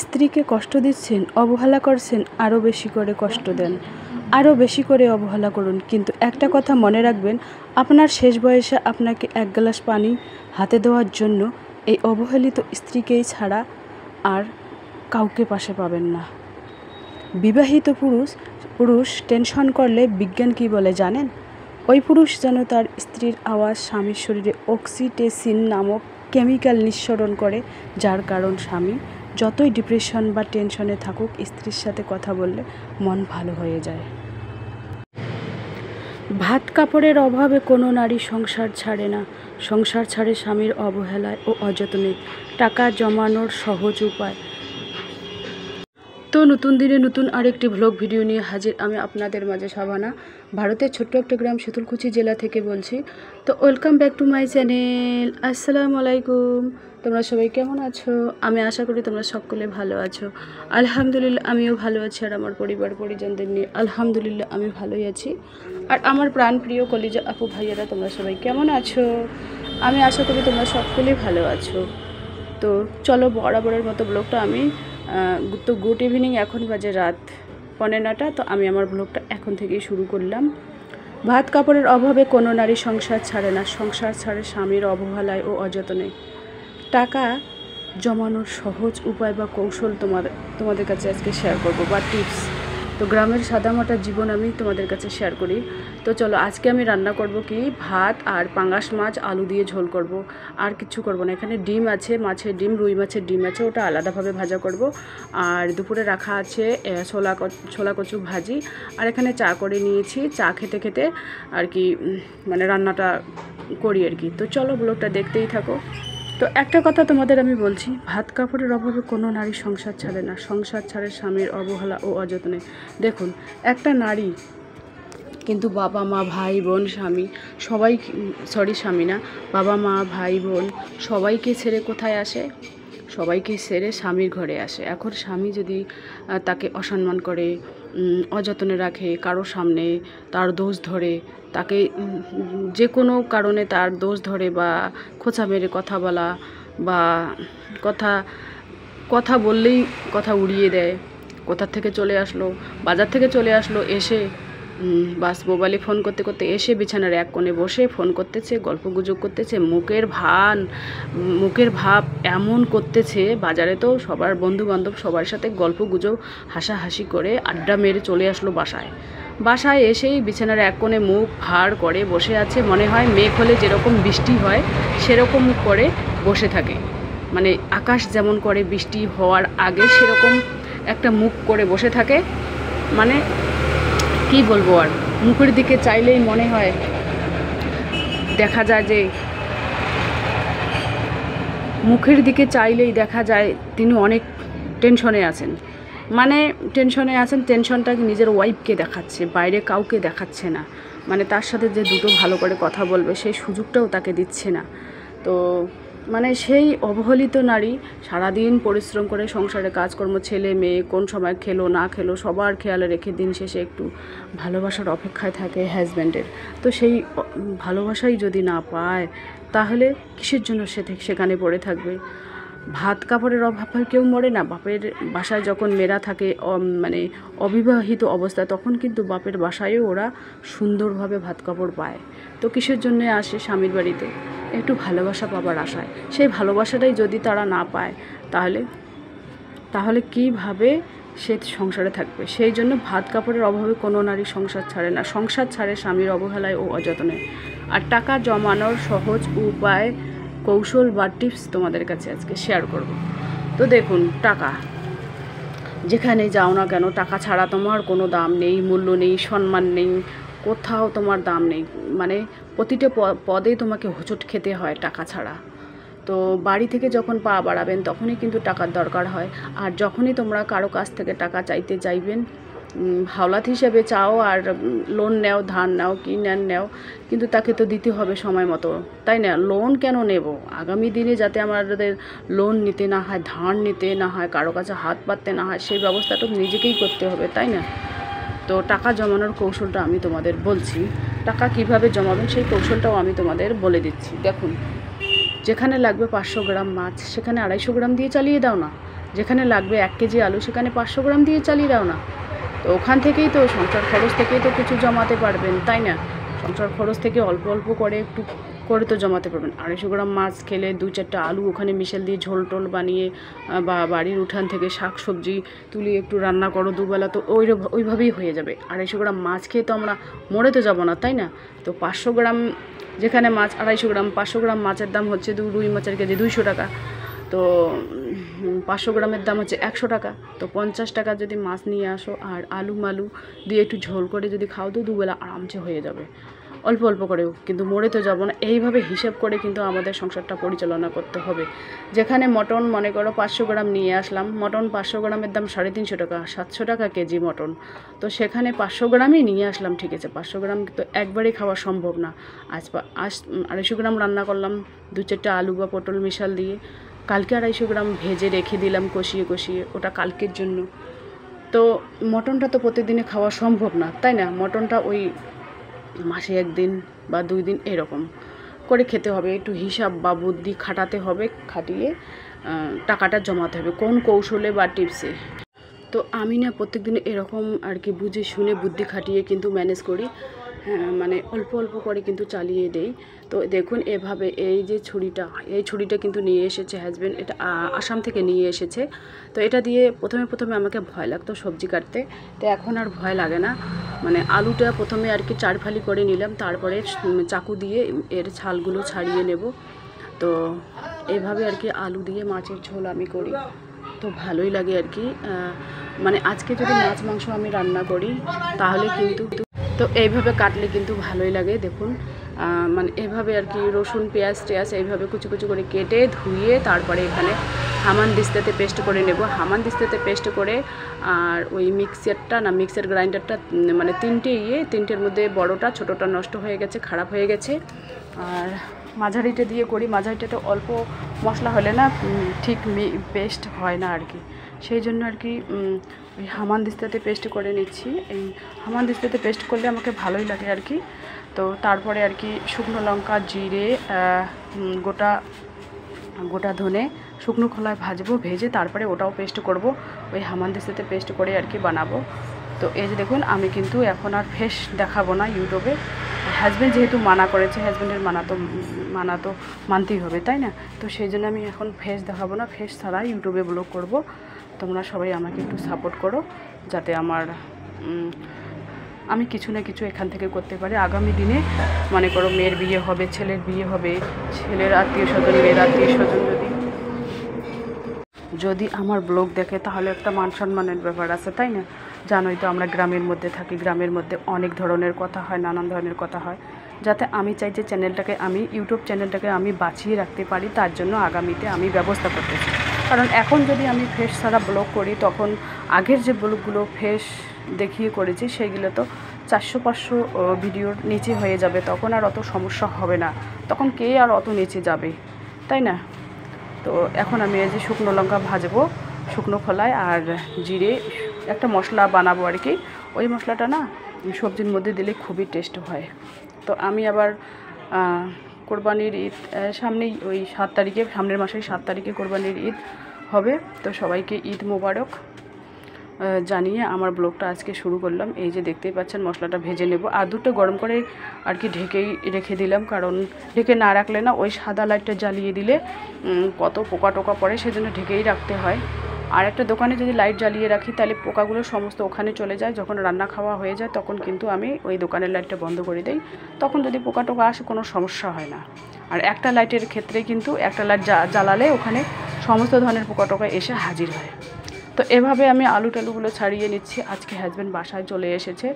স্ত্রীকে কষ্ট দিচ্ছেন, অবহেলা করছেন, আরও বেশি করে কষ্ট দেন, আরও বেশি করে অবহেলা করুন। কিন্তু একটা কথা মনে রাখবেন, আপনার শেষ বয়সে আপনাকে এক গ্লাস পানি হাতে দেওয়ার জন্য এই অবহেলিত স্ত্রীকেই ছাড়া আর কাউকে পাশে পাবেন না। বিবাহিত পুরুষ টেনশন করলে বিজ্ঞান কী বলে জানেন? ওই পুরুষ যেন তার স্ত্রীর আওয়াজ স্বামীর শরীরে অক্সিটোসিন নামক কেমিক্যাল নিঃসরণ করে, যার কারণ স্বামী যতই ডিপ্রেশন বা টেনশনে থাকুক, স্ত্রীর সাথে কথা বললে মন ভালো হয়ে যায়। ভাত কাপড়ের অভাবে কোনো নারী সংসার ছাড়ে না। সংসার ছাড়ে স্বামীর অবহেলায় ও অযত্নে। টাকা জমানোর সহজ উপায়। তো নতুন দিনে নতুন আরেকটি ভ্লগ ভিডিও নিয়ে হাজির আমি আপনাদের মাঝে শাবানা। ভারতের ছোট্ট একটা গ্রাম শীতলকুচি জেলা থেকে বলছি। তো welcome back to my channel. আসসালামু আলাইকুম। তোমরা সবাই কেমন আছো? আমি আশা করি তোমরা সকলে ভালো আছো। আলহামদুলিল্লাহ আমিও ভালো আছি, আর আমার পরিবার পরিজনদের নিয়ে আলহামদুলিল্লাহ আমি ভালোই আছি। আর আমার প্রাণপ্রিয় কলিজা আপু ভাইয়েরা, তোমরা সবাই কেমন আছো? আমি আশা করি তোমরা সকলেই ভালো আছো। তো চলো বরাবরের মতো ব্লগটা আমি তো গুড ইভিনিং, এখন বাজে রাত 9:15। তো আমি আমার ব্লগটা এখন থেকেই শুরু করলাম। ভাত কাপড়ের অভাবে কোনো নারী সংসার ছাড়ে না। সংসার ছাড়ে স্বামীর অবহেলায় ও অযত্নে। টাকা জমানোর সহজ উপায় বা কৌশল তোমাদের কাছে আজকে শেয়ার করব, বা টিপস। তো গ্রামের সাদামাটা জীবন আমি তোমাদের কাছে শেয়ার করি। তো চলো, আজকে আমি রান্না করব কি, ভাত আর পাঙ্গাস মাছ আলু দিয়ে ঝোল করব, আর কিছু করব না। এখানে ডিম আছে, মাছের ডিম, রুই মাছের ডিম আছে, ওটা আলাদাভাবে ভাজা করব। আর দুপুরে রাখা আছে ছোলা কচু ভাজি। আর এখানে চা করে নিয়েছি, চা খেতে খেতে আর কি মানে রান্নাটা করি আর কি। তো চলো ব্লগটা দেখতেই থাকো। তো একটা কথা তোমাদের আমি বলছি, ভাত কাপড়ের অভাবে কোনো নারী সংসার ছাড়ে না। সংসার ছাড়ে স্বামীর অবহেলা ও অযত্নে। দেখুন, একটা নারী কিন্তু বাবা মা ভাই বোন স্বামী সবাই, স্বামী না, বাবা মা ভাই বোন সবাইকে ছেড়ে কোথায় আসে? সবাইকে ছেড়ে স্বামীর ঘরে আসে। এখন স্বামী যদি তাকে অসম্মান করে, অযত্নে রাখে, কারো সামনে তার দোষ ধরে, তাকে যে কোনো কারণে তার দোষ ধরে, বা খোঁচা মেরে কথা বলা, বা কথা বললেই কথা উড়িয়ে দেয়, কোথা থেকে চলে আসলো, বাজার থেকে চলে আসলো, এসে বাস মোবাইলে ফোন করতে করতে এসে বিছানার এক কোণে বসে ফোন করতেছে, গল্পগুজব করতেছে, মুখের ভাব এমন করতেছে। বাজারে তো সবার বন্ধুবান্ধব সবার সাথে গল্পগুজব হাসাহাসি করে আড্ডা মেরে চলে আসলো বাসায় এসেই বিছানার এক কোণে মুখ ভার করে বসে আছে। মনে হয় মেঘ হলে যেরকম বৃষ্টি হয় সেরকম করে বসে থাকে, মানে আকাশ যেমন করে বৃষ্টি হওয়ার আগে সেরকম একটা মুখ করে বসে থাকে। মানে কি বলবো, আর মুখের দিকে চাইলেই মনে হয়, দেখা যায় যে মুখের দিকে চাইলেই দেখা যায় তিনি অনেক টেনশনে আছেন। টেনশনটাকে নিজের ওয়াইফকে দেখাচ্ছে, বাইরে কাউকে দেখাচ্ছে না। মানে তার সাথে যে দুটো ভালো করে কথা বলবে সেই সুযোগটাও তাকে দিচ্ছে না। তো মানে সেই অবহেলিত নারী সারাদিন পরিশ্রম করে সংসারে কাজকর্ম, ছেলে মেয়ে কোন সময় খেলো না খেলো সবার খেয়ালে রেখে দিন শেষে একটু ভালোবাসার অপেক্ষায় থাকে হাজব্যান্ডের। তো সেই ভালোবাসাই যদি না পায়, তাহলে কিসের জন্য সেখানে পড়ে থাকবে? ভাত কাপড়ের অভাবে কেউ মরে না। বাপের বাসায় যখন মেয়েরা থাকে মানে অবিবাহিত অবস্থায়, তখন কিন্তু বাপের বাসায়ও ওরা সুন্দরভাবে ভাত কাপড় পায়। তো কিসের জন্যে আসে স্বামীর বাড়িতে? একটু ভালোবাসা পাবার আশায়। সেই ভালোবাসাটাই যদি তারা না পায়, তাহলে কীভাবে সে সংসারে থাকবে? সেই জন্য ভাত কাপড়ের অভাবে কোনো নারী সংসার ছাড়ে না। সংসার ছাড়ে স্বামীর অবহেলায় ও অযত্নে। আর টাকা জমানোর সহজ উপায়, কৌশল বা টিপস তোমাদের কাছে আজকে শেয়ার করব। তো দেখুন, টাকা যেখানে যাও না কেন, টাকা ছাড়া তোমার কোনো দাম নেই, মূল্য নেই, সম্মান নেই, কোথাও তোমার দাম নেই। মানে প্রতিটা পদেই তোমাকে হোঁচট খেতে হয় টাকা ছাড়া। তো বাড়ি থেকে যখন পা বাড়াবেন তখনই কিন্তু টাকার দরকার হয়। আর যখনই তোমরা কারো কাছ থেকে টাকা চাইতে যাইবেন, হাওলাত হিসেবে চাও আর লোন নেও, ধার নাও, কি নেও, কিন্তু তাকে তো দিতে হবে সময় মতো, তাই না? লোন কেন নেব? আগামী দিনে যাতে আমাদের লোন নিতে না হয়, ধার নিতে না হয়, কারো কাছে হাত পাততে না হয়, সেই ব্যবস্থাটা নিজেকেই করতে হবে, তাই না? তো টাকা জমানোর কৌশলটা আমি তোমাদের বলছি। টাকা কিভাবে জমাবেন সেই কৌশলটাও আমি তোমাদের বলে দিচ্ছি। দেখুন, যেখানে লাগবে 500 গ্রাম মাছ, সেখানে 250 গ্রাম দিয়ে চালিয়ে দাও না। যেখানে লাগবে 1 কেজি আলু সেখানে 500 গ্রাম দিয়ে চালিয়ে দাও না। তো ওখান থেকেই তো সংসার খরচ থেকেই তো কিছু জমাতে পারবেন, তাই না? সংসার খরচ থেকে অল্প অল্প করে একটু করে তো জমাতে পারবেন। 250 গ্রাম মাছ খেলে 2-4টা আলু ওখানে মিশেল দিয়ে ঝোল টোল বানিয়ে বা বাড়ির উঠান থেকে শাক সবজি তুলে একটু রান্না করো দুবেলা, তো ওইভাবেই হয়ে যাবে। 250 গ্রাম মাছ খেয়ে তো আমরা মরে তো যাবো না, তাই না? তো 500 গ্রাম যেখানে মাছ 250 গ্রাম, 500 গ্রাম মাছের দাম হচ্ছে রুই মাছের কেজি 200 টাকা। তো 500 গ্রামের দাম হচ্ছে 100 টাকা। তো 50 টাকা যদি মাছ নিয়ে আসো আর আলু মালু দিয়ে একটু ঝোল করে যদি খাও তো দুবেলা আরামসে হয়ে যাবে, অল্প অল্প করেও, কিন্তু মরে তো যাবো না। এইভাবে হিসেব করে কিন্তু আমাদের সংসারটা পরিচালনা করতে হবে। যেখানে মটন মনে করো 500 গ্রাম নিয়ে আসলাম, মটন 500 গ্রামের দাম 350 টাকা, 700 টাকা কেজি মটন। তো সেখানে 500 গ্রামই নিয়ে আসলাম, ঠিক আছে। 500 গ্রাম তো একবারেই খাওয়া সম্ভব না। আজ 250 গ্রাম রান্না করলাম 2-4টা আলু বা পটল মিশাল দিয়ে। কালকে 250 গ্রাম ভেজে রেখে দিলাম কষিয়ে কষিয়ে, ওটা কালকের জন্য। তো মটনটা তো প্রতিদিনে খাওয়া সম্ভব না, তাই না? মটনটা ওই মাসে 1 দিন বা 2 দিন এরকম করে খেতে হবে। একটু হিসাব বা বুদ্ধি খাটাতে হবে, খাটিয়ে টাকাটা জমাতে হবে কোন কৌশলে বা টিপসে। তো আমি না প্রত্যেকদিন এরকম আর কি বুঝে শুনে বুদ্ধি খাটিয়ে কিন্তু ম্যানেজ করি। মানে অল্প অল্প করে কিন্তু চালিয়ে দেই। তো দেখুন এভাবে এই যে ছুরিটা কিন্তু নিয়ে এসেছে হাজব্যান্ড, এটা আসাম থেকে নিয়ে এসেছে। তো এটা দিয়ে প্রথমে আমাকে ভয় লাগতো সবজি কাটতে, তো এখন আর ভয় লাগে না। মানে আলুটা প্রথমে আর কি 4 ফালি করে নিলাম, তারপরে চাকু দিয়ে এর ছালগুলো ছাড়িয়ে নেব। তো এইভাবে আর কি আলু দিয়ে মাছের ঝোল আমি করি, তো ভালোই লাগে আর কি। মানে আজকে যদি মাছ মাংস আমি রান্না করি তাহলে কিন্তু তো এইভাবে কাটলে কিন্তু ভালোই লাগে। দেখুন মানে এভাবে আর কি রসুন পেঁয়াজ টেয়াজ এইভাবে কুচি কুচি করে কেটে ধুয়ে তারপরে এখানে হামানদিস্তাতে পেস্ট করে নেব। হামানদিস্তাতে পেস্ট করে আর ওই মিক্সার গ্রাইন্ডারটা মানে তিনটের মধ্যে বড়টা ছোটোটা নষ্ট হয়ে গেছে, খারাপ হয়ে গেছে। আর মাঝারিটা দিয়ে করি, মাঝারিটাতে অল্প মশলা হলে না ঠিক পেস্ট হয় না আর কি, সেই জন্য আর কি ওই হামানদিস্তাতে পেস্ট করে নিচ্ছি। এই হামানদিস্তাতে পেস্ট করলে আমাকে ভালোই লাগে আর কি। তো তারপরে আর কি শুকনো লঙ্কা জিরে গোটা ধনে শুকনো খোলায় ভাজবো, ভেজে তারপরে ওটাও পেস্ট করব, ওই হামানদিস্তাতে পেস্ট করে আর কি বানাবো। তো এই যে দেখুন আমি কিন্তু এখন আর ফেস দেখাবো না ইউটিউবে, হাজব্যান্ড যেহেতু মানা করেছে, হাজব্যান্ডের মানা তো মানতেই হবে, তাই না? তো সেই জন্য আমি এখন ফেস দেখাবো না, ফেস ছাড়া ইউটিউবে ব্লগ করব। তোমরা সবাই আমাকে একটু সাপোর্ট করো যাতে আমি কিছু না কিছু এখান থেকে করতে পারি। আগামী দিনে মনে করো মেয়ের বিয়ে হবে, ছেলের বিয়ে হবে, ছেলের আত্মীয় স্বজন মেয়ের আত্মীয় স্বজন যদি আমার ব্লগ দেখে তাহলে একটা মান সম্মানের ব্যাপার আছে, তাই না? জানোই তো আমরা গ্রামের মধ্যে থাকি, গ্রামের মধ্যে অনেক ধরনের কথা হয়, নানান ধরনের কথা হয়। যাতে আমি চাই যে ইউটিউব চ্যানেলটাকে আমি বাঁচিয়ে রাখতে পারি, তার জন্য আগামীতে আমি ব্যবস্থা করতেছি। কারণ এখন যদি আমি ফেস ছাড়া ব্লগ করি তখন আগের যে ব্লগগুলো ফেস দেখিয়ে করেছি সেইগুলো তো 400-500 ভিডিওর নিচে হয়ে যাবে, তখন আর অত সমস্যা হবে না, তখন কে আর অত নিচে যাবে, তাই না? তো এখন আমি এই যে শুকনো লঙ্কা ভাজবো শুকনো খোলায়, আর জিরে একটা মশলা বানাবো আর কি। ওই মশলাটা না সবজির মধ্যে দিলে খুবই টেস্ট হয়। তো আমি আবার কোরবানির ঈদ সামনেই, ওই 7 তারিখে, সামনের মাসের 7 তারিখে কোরবানির ঈদ হবে। তো সবাইকে ঈদ মোবারক জানিয়ে আমার ব্লগটা আজকে শুরু করলাম। এই যে দেখতেই পাচ্ছেন মশলাটা ভেজে নেব, আর দুটো গরম করে আর কি ঢেকেই রেখে দিলাম, কারণ ঢেকে না রাখলে না ওই সাদা লাইটটা জ্বালিয়ে দিলে কত পোকা টোকা পড়ে, সেজন্য ঢেকেই রাখতে হয়। আর একটা দোকানে যদি লাইট জ্বালিয়ে রাখি তাহলে পোকাগুলো সমস্ত ওখানে চলে যায়, যখন রান্না খাওয়া হয়ে যায় তখন কিন্তু আমি ওই দোকানের লাইটটা বন্ধ করে দিই, তখন যদি পোকা টোকা আসে কোনো সমস্যা হয় না। আর একটা লাইটের ক্ষেত্রে কিন্তু একটা লাইট জ্বালালে ওখানে সমস্ত ধরনের পোকা টোকা এসে হাজির হয়। তো এভাবে আমি আলু টালুগুলো ছাড়িয়ে নিচ্ছি। আজকে হাজব্যান্ড বাসায় চলে এসেছে,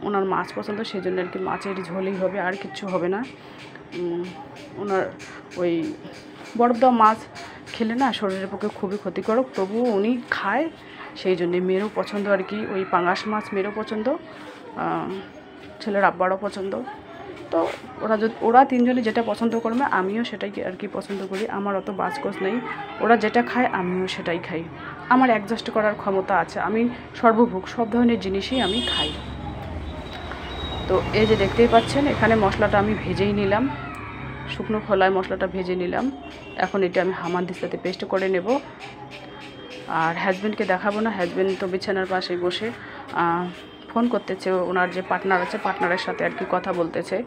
ওনার মাছ পছন্দ, সেই জন্য আর কি মাছের ঝোলই হবে, আর কিচ্ছু হবে না। ওনার ওই বরফ দেওয়া মাছ খেলে না শরীরের পক্ষে খুবই ক্ষতিকারক, তবুও উনি খায়, সেই জন্যে মেয়েরও পছন্দ আর কি। ওই পাঙাশ মাছ মেয়েরও পছন্দ, ছেলের আব্বারও পছন্দ। তো ওরা তিনজনে যেটা পছন্দ করবে আমিও সেটাই আর কি পছন্দ করি। আমার অত বাজকোষ নেই, ওরা যেটা খায় আমিও সেটাই খাই। আমার অ্যাডজাস্ট করার ক্ষমতা আছে, আমি সর্বভোগ, সব ধরনের জিনিসই আমি খাই। তো এই যে দেখতেই পাচ্ছেন এখানে মশলাটা আমি ভেজেই নিলাম, শুকনো খোলায় মশলাটা ভেজে নিলাম। এখন এটা আমি হামানদিস্তাতে পেস্ট করে নেব। আর হাজব্যান্ডকে দেখাবো না, হাজব্যান্ড তো বিছানার পাশে বসে ফোন করতেছে, ওনার যে পার্টনার আছে পার্টনারের সাথে আর কি কথা বলতেছে।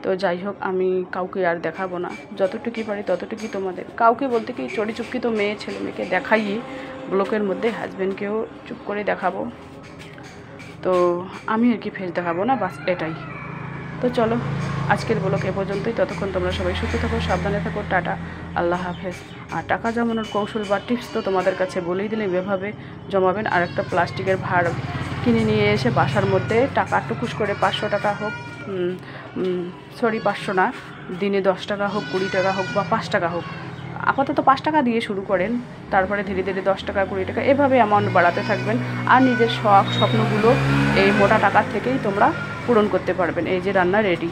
তো যাই হোক, আমি কাউকে আর দেখাবো না, যতটুকুই পারি ততটুকুই তোমাদের, কাউকে বলতে কি চড়ি চুপকি তো মেয়ে ছেলে মেয়েকে দেখাই ব্লকের মধ্যে, হাজব্যান্ডকেও চুপ করে দেখাবো। তো আমি আর কি ফেস দেখাবো না, বাস এটাই। তো চলো আজকের ব্লগ এ পর্যন্তই, ততক্ষণ তোমরা সবাই সুস্থ থাকো, সাবধানে থাকো, টাটা, আল্লাহ হাফেজ। আর টাকা জমানোর কৌশল বা টিপস তো তোমাদের কাছে বলেই দিলাম, এভাবে জমাবেন। আর একটা প্লাস্টিকের ভাঁড় কিনে নিয়ে এসে বাসার মধ্যে টাকা টুকুস করে 500 টাকা হোক, 500 না, দিনে 10 টাকা হোক, 20 টাকা হোক বা 5 টাকা হোক, আপাতত 5 টাকা দিয়ে শুরু করেন, তারপরে ধীরে ধীরে 10 টাকা 20 টাকা এভাবে অ্যামাউন্ট বাড়াতে থাকবেন। আর নিজের শখ স্বপ্নগুলো এই মোটা টাকার থেকেই তোমরা পূরণ করতে পারবেন। এই যে রান্না রেডি।